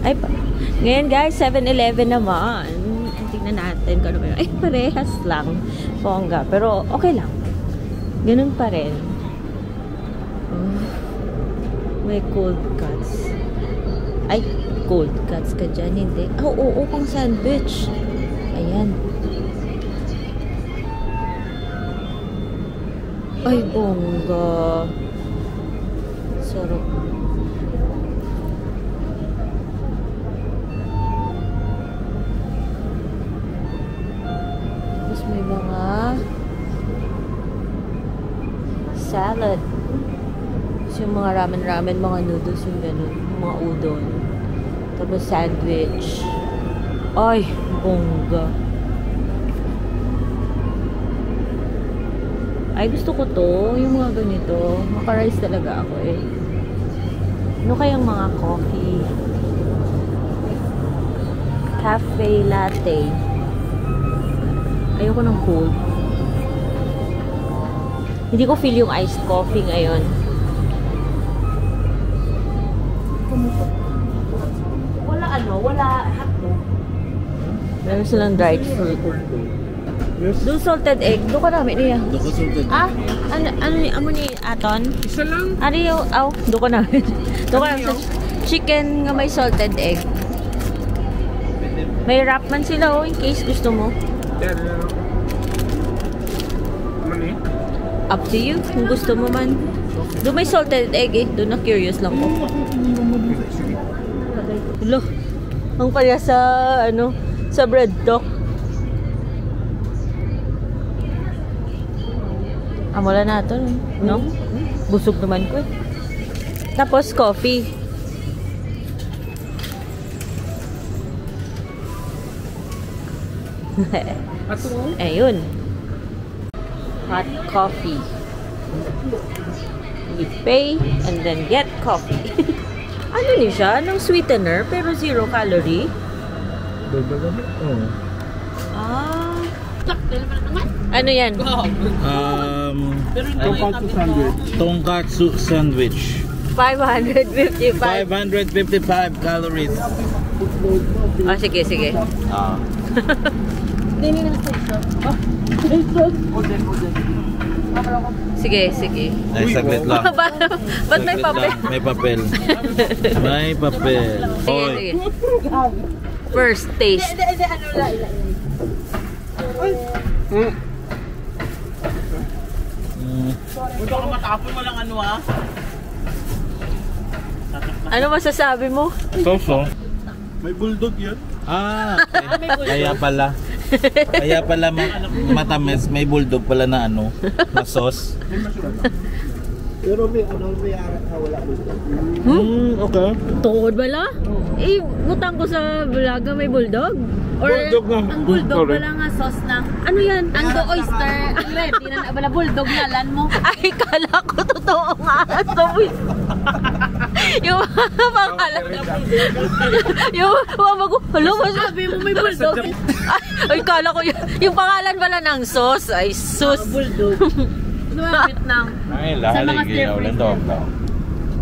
Ay, ngayon guys, 7-Eleven naman. Tingnan natin kung ano ba yun. Ay, parehas lang. Bongga. Pero okay lang. Ganun pa rin. May cold cuts. Ay, cold cuts ka dyan. Hindi. Oo, pang sandwich. Ayan. Ay, bongga. Sarap. Tapos may mga salad. Yung mga ramen, mga noodles, yung ganun. Mga udon. Tapos sandwich. Ay, bongga. Ay, gusto ko to. Yung mga ganito. Maka-rice talaga ako eh. Ano kayang mga coffee? Cafe latte. Ayoko ng cold. Hindi ko feel yung iced coffee ngayon. Wala hotdog. Meron silang dried fruit. Doon salted egg. Doon ka namin niya. Doon ka salted egg. Ano ni Aton? Isa lang. Ano yung, doon ka namin. Doon ka namin sa chicken nga may salted egg. May wrap man sila in case gusto mo. Up to you. Kung gusto mo man. Doon may salted egg eh. Doon na curious lang ko. Hello. Ang pala sa, sa bread talk. Wala na ito, no? Busog naman ko eh. Tapos, coffee. Ayun. Hot coffee. You pay and then get coffee. Ano niya siya? Ng sweetener pero 0 calorie? Ano yan? Tonkatsu sandwich. 555. 555 calories. Sige. Sige. Ay, saglit lang. Ba't may papel? May papel. May papel. Sige. First taste. Huwag ka matapon, walang Ano masasabi mo? So. May bulldog yan. Kaya pala. Kaya pala matamis, may bulldog pala na na sauce. Pero may wala bulldog. Okay. Tungkod bala? Butang ko sa vlog may bulldog? Or Bulldog na. Ang bulldog wala nga sauce na. Ano yan? Ang do oyster. Ang red. Wala bulldog nalan mo. Ay, kala ko totoo nga. Yung pangalan. Yung mago. Hello, Sabi mo may bulldog. Ay, kala ko yung pangalan pala ng sauce. Ay, sus. Bulldog. Nuwabit nang. Ay, Sa mga stir-fry.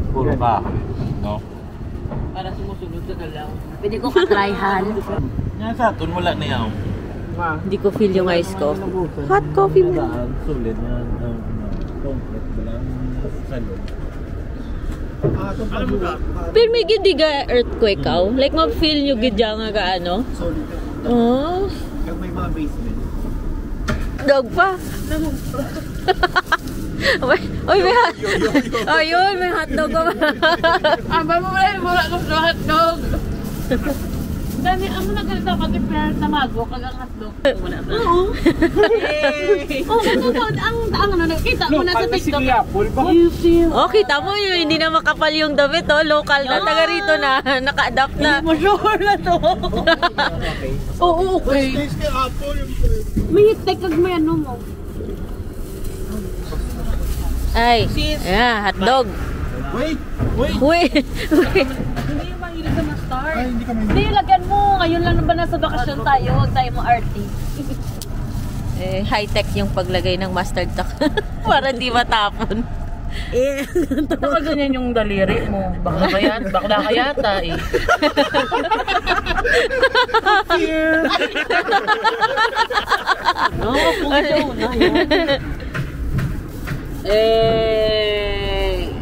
Puro ka. No? Para sumusunod sa kalaw. Pwede ko katryhan. Yan sa atin, wala na yan. Hindi ko feel yung ice coffee. Hot coffee mo. Sulit na. Pero may gidi ga earthquake ka? Like, ma-feel nyo gidi nga ka Solid. Oh. Kaya may mga basement. Dog pa. Uy, may hot. Ayun, may hotdog ka ba? Aba mo wala ko sa hotdog. Dami, ang nagalita pag i-prepare na mago kagang hotdog. Oo. Kita mo na sa TikTok. Oh, kita mo yun, hindi na makapal yung damit, local na, taga rito na, naka-adapt na. Sure na to. Oo, okay. May hitek kag may mo. Ay, hotdog. Wait! Hindi yung mahilig sa mustard. Hindi, lagyan mo. Ngayon lang ba nasa bakasyon tayo? Huwag tayo mo-arty. High-tech yung paglagay ng mustard para hindi matapon. Baka ganyan yung daliri mo. Bakla ka yata eh. Here! No, kung ito na yan. Eh,